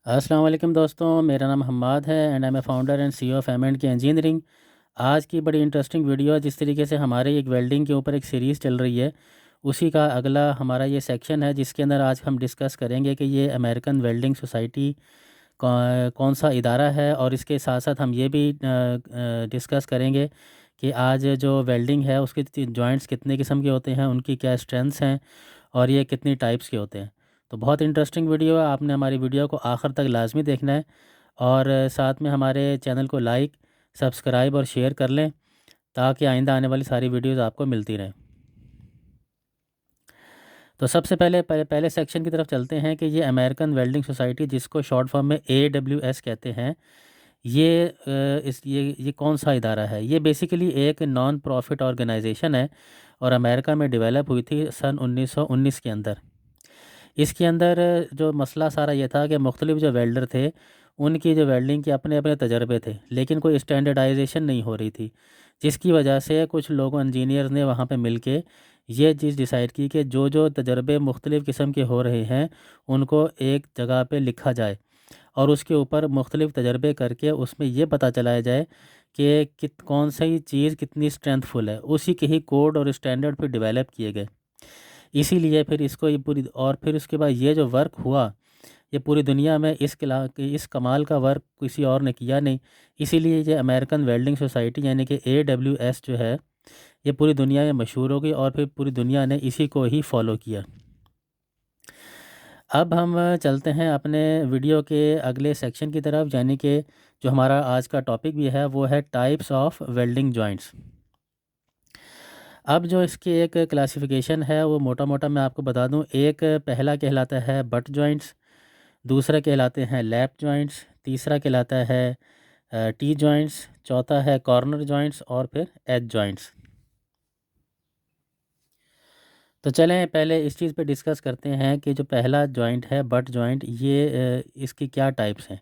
अस्सलाम वालेकुम दोस्तों, मेरा नाम हम्माद है and I am a founder and CEO of M and K engineering. आज की बड़ी इंटरेस्टिंग वीडियो है। जिस तरीके से हमारे एक वेल्डिंग के ऊपर एक सीरीज़ चल रही है, उसी का अगला हमारा ये सेक्शन है, जिसके अंदर आज हम डिस्कस करेंगे कि ये अमेरिकन वेल्डिंग सोसाइटी कौन सा इदारा है। और इसके साथ साथ हम ये भी डिस्कस करेंगे कि आज जो वेल्डिंग है उसके जॉइंट्स कितने किस्म के होते हैं, उनकी क्या स्ट्रेंथ्स हैं और ये कितनी टाइप्स के होते हैं। तो बहुत इंटरेस्टिंग वीडियो है, आपने हमारी वीडियो को आखिर तक लाजमी देखना है। और साथ में हमारे चैनल को लाइक, सब्सक्राइब और शेयर कर लें, ताकि आइंदा आने वाली सारी वीडियोस आपको मिलती रहें। तो सबसे पहले सेक्शन की तरफ चलते हैं कि ये अमेरिकन वेल्डिंग सोसाइटी, जिसको शॉर्ट फॉर्म में AWS कहते हैं, ये ये कौन सा इदारा है। ये बेसिकली एक नॉन प्रॉफिट ऑर्गेनाइजेशन है और अमेरिका में डेवलप हुई थी सन 1919 के अंदर। इसके अंदर जो मसला सारा ये था कि मुख्तलिफ जो वेल्डर थे, उनकी जो वेल्डिंग के अपने अपने तजर्बे थे, लेकिन कोई स्टैंडर्डाइजेशन नहीं हो रही थी, जिसकी वजह से कुछ लोगों इंजीनियर्स ने वहाँ पे मिलके ये चीज़ डिसाइड की कि जो जो तजर्बे मुख्तलिफ़ किस्म के हो रहे हैं, उनको एक जगह पे लिखा जाए और उसके ऊपर मुख्तलिफ़ तजर्बे करके उसमें ये पता चलाया जाए कि कौन सी चीज़ कितनी स्ट्रेंथफुल है। उसी के ही कोड और स्टैंडर्ड फिर डेवलप किए गए। इसीलिए फिर इसको ये पूरी, और फिर उसके बाद ये जो वर्क हुआ, ये पूरी दुनिया में इस कमाल का वर्क किसी और ने किया नहीं। इसीलिए ये अमेरिकन वेल्डिंग सोसाइटी यानी कि AWS जो है, ये पूरी दुनिया में मशहूर हो गई और फिर पूरी दुनिया ने इसी को ही फॉलो किया। अब हम चलते हैं अपने वीडियो के अगले सेक्शन की तरफ, यानी कि जो हमारा आज का टॉपिक भी है वो है टाइप्स ऑफ वेल्डिंग जॉइंट्स। अब जो इसकी एक क्लासिफिकेशन है वो मोटा मोटा मैं आपको बता दूं। एक पहला कहलाता है बट जॉइंट्स, दूसरा कहलाते हैं लैप जॉइंट्स, तीसरा कहलाता है टी जॉइंट्स, चौथा है कॉर्नर जॉइंट्स और फिर एज जॉइंट्स। तो चलें पहले इस चीज़ पे डिस्कस करते हैं कि जो पहला जॉइंट है बट जॉइंट, ये इसकी क्या टाइप्स हैं।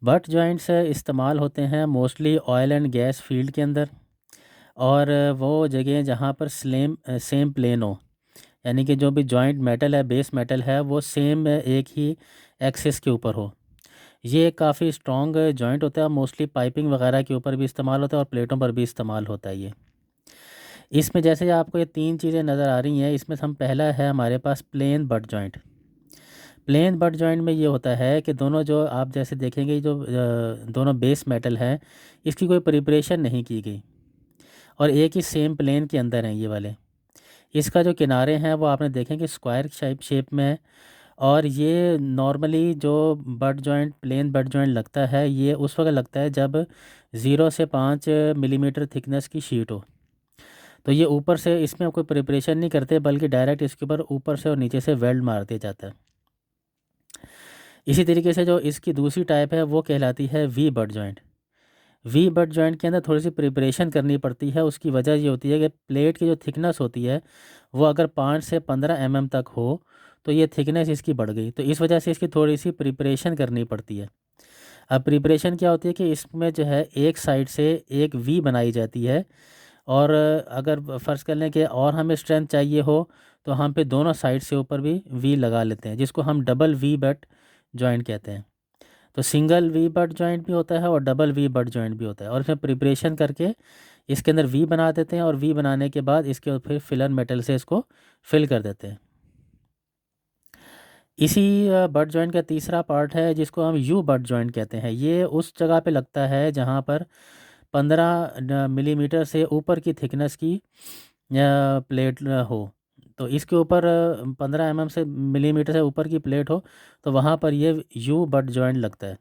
बट जॉइंट्स इस्तेमाल होते हैं mostly oil and gas field के अंदर, और वो जगह जहाँ पर सेम प्लेन हो, यानी कि जो भी जॉइंट मेटल है, बेस मेटल है, वो सेम एक ही एक्सिस के ऊपर हो। ये काफ़ी स्ट्रॉन्ग जॉइंट होता है, मोस्टली पाइपिंग वगैरह के ऊपर भी इस्तेमाल होता है और प्लेटों पर भी इस्तेमाल होता है ये। इसमें जैसे आपको ये तीन चीज़ें नज़र आ रही हैं, इसमें से हम पहला है हमारे पास plain butt joint. Plain butt joint में ये होता है कि दोनों, जो आप जैसे देखेंगे, जो दोनों बेस मेटल हैं, इसकी कोई प्रिपरेशन नहीं की गई और एक ही सेम प्लेन के अंदर हैं ये वाले। इसका जो किनारे हैं वो आपने देखेंगे स्क्वायर शेप में है। और ये नॉर्मली जो butt joint, plain butt joint लगता है, ये उस वक्त लगता है जब 0 से 5 मिलीमीटर थिकनेस की शीट हो। तो ये ऊपर से, इसमें कोई प्रिपरेशन नहीं करते, बल्कि डायरेक्ट इसके ऊपर ऊपर से और नीचे से वेल्ड मार दिया जाता है। इसी तरीके से जो इसकी दूसरी टाइप है वो कहलाती है V butt joint. V butt joint के अंदर थोड़ी सी प्रिपरेशन करनी पड़ती है। उसकी वजह ये होती है कि प्लेट की जो थिकनेस होती है, वो अगर 5 से 15 तक हो, तो ये थिकनेस इसकी बढ़ गई, तो इस वजह से इसकी थोड़ी सी प्रिपरेशन करनी पड़ती है। अब प्रिपरेशन क्या होती है कि इसमें जो है एक साइड से एक वी बनाई जाती है, और अगर फ़र्ज़ कर लें कि और हमें स्ट्रेंथ चाहिए हो, तो हम पे दोनों साइड से ऊपर भी वी लगा लेते हैं, जिसको हम डबल वी बट जॉइंट कहते हैं। तो सिंगल वी बट जॉइंट भी होता है और डबल वी बट जॉइंट भी होता है, और इसमें प्रिपरेशन करके इसके अंदर वी बना देते हैं, और वी बनाने के बाद इसके फिर फिलर मेटल से इसको फिल कर देते हैं। इसी बट जॉइंट का तीसरा पार्ट है जिसको हम यू बट जॉइंट कहते हैं। ये उस जगह पे लगता है जहाँ पर 15 मिलीमीटर से ऊपर की थिकनेस की प्लेट हो। तो इसके ऊपर 15 से मिलीमीटर से ऊपर की प्लेट हो, तो वहाँ पर ये यू बट जॉइंट लगता है।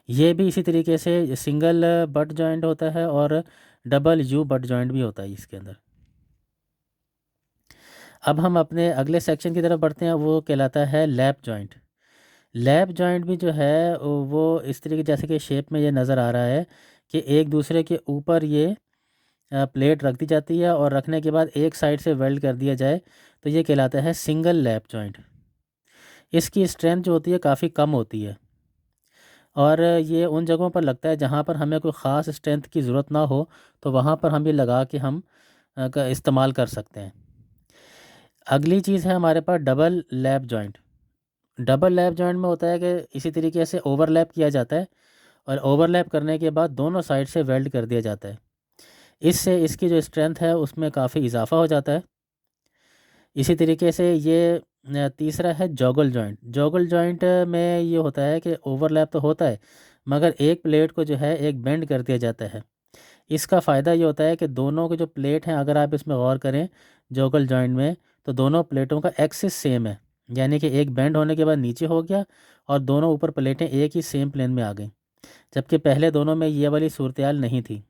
ये भी इसी तरीके से सिंगल बट जॉइंट होता है और डबल यू बट जॉइंट भी होता है इसके अंदर। अब हम अपने अगले सेक्शन की तरफ बढ़ते हैं, वो कहलाता है लैप जॉइंट। लैप जॉइंट भी जो है वो इस तरीके, जैसे कि शेप में ये नज़र आ रहा है कि एक दूसरे के ऊपर ये प्लेट रख दी जाती है, और रखने के बाद एक साइड से वेल्ड कर दिया जाए, तो ये कहलाता है सिंगल लैप जॉइंट। इसकी स्ट्रेंथ जो होती है काफ़ी कम होती है, और ये उन जगहों पर लगता है जहाँ पर हमें कोई ख़ास स्ट्रेंथ की ज़रूरत ना हो, तो वहाँ पर हम ये लगा के हम का इस्तेमाल कर सकते हैं। अगली चीज़ है हमारे पास double lap joint. Double lap joint में होता है कि इसी तरीके से ओवरलैप किया जाता है और ओवरलैप करने के बाद दोनों साइड से वेल्ड कर दिया जाता है। इससे इसकी जो स्ट्रेंथ है उसमें काफ़ी इजाफा हो जाता है। इसी तरीके से ये तीसरा है जॉगल जॉइंट। जॉगल जॉइंट में ये होता है कि ओवरलैप तो होता है मगर एक प्लेट को जो है एक बेंड कर दिया जाता है। इसका फ़ायदा ये होता है कि दोनों के जो प्लेट हैं, अगर आप इसमें गौर करें जॉगल जॉइंट में, तो दोनों प्लेटों का एक्सिस सेम है। यानी कि एक बेंड होने के बाद नीचे हो गया और दोनों ऊपर प्लेटें एक ही सेम प्लेन में आ गई, जबकि पहले दोनों में ये वाली सूरत नहीं थी।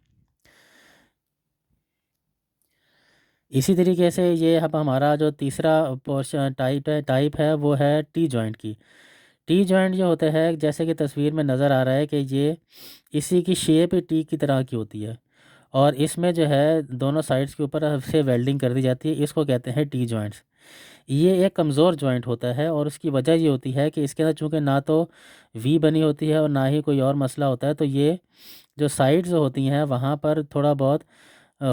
इसी तरीके से ये अब हमारा जो तीसरा पोर्शन टाइप है वो है टी जॉइंट की। टी जॉइंट जो होता है, जैसे कि तस्वीर में नज़र आ रहा है कि ये इसी की शेप टी की तरह की होती है और इसमें जो है दोनों साइड्स के ऊपर से वेल्डिंग कर दी जाती है। इसको कहते हैं टी जॉइंट्स। ये एक कमज़ोर जॉइंट होता है और उसकी वजह ये होती है कि इसके अंदर चूँकि ना तो वी बनी होती है और ना ही कोई और मसला होता है, तो ये जो साइड्स होती हैं वहाँ पर थोड़ा बहुत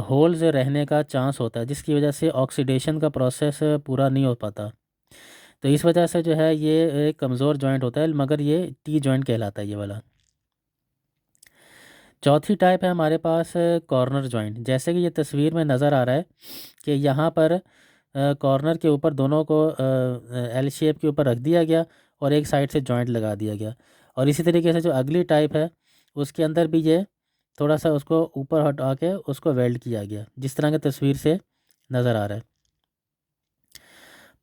होल्स रहने का चांस होता है, जिसकी वजह से ऑक्सीडेशन का प्रोसेस पूरा नहीं हो पाता। तो इस वजह से जो है ये एक कमज़ोर जॉइंट होता है, मगर ये टी जॉइंट कहलाता है ये वाला। चौथी टाइप है हमारे पास कॉर्नर जॉइंट। जैसे कि ये तस्वीर में नज़र आ रहा है कि यहाँ पर कॉर्नर के ऊपर दोनों को एल शेप के ऊपर रख दिया गया और एक साइड से जॉइंट लगा दिया गया। और इसी तरीके से जो अगली टाइप है उसके अंदर भी ये थोड़ा सा उसको ऊपर हटा के उसको वेल्ड किया गया, जिस तरह की तस्वीर से नज़र आ रहा है।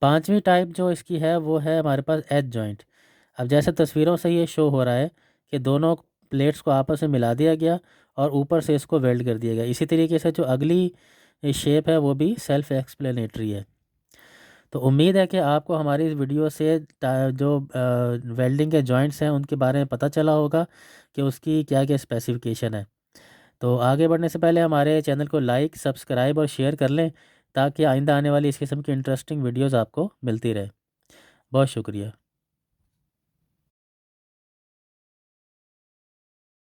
पांचवी टाइप जो इसकी है वो है हमारे पास एज जॉइंट। अब जैसे तस्वीरों से ये शो हो रहा है कि दोनों प्लेट्स को आपस में मिला दिया गया और ऊपर से इसको वेल्ड कर दिया गया। इसी तरीके से जो अगली शेप है वो भी सेल्फ एक्सप्लेनेटरी है। तो उम्मीद है कि आपको हमारी इस वीडियो से जो वेल्डिंग के जॉइंट्स हैं उनके बारे में पता चला होगा कि उसकी क्या क्या स्पेसिफिकेशन है। तो आगे बढ़ने से पहले हमारे चैनल को लाइक, सब्सक्राइब और शेयर कर लें ताकि आइंदा आने वाली इस किस्म की इंटरेस्टिंग वीडियोज़ आपको मिलती रहे। बहुत शुक्रिया।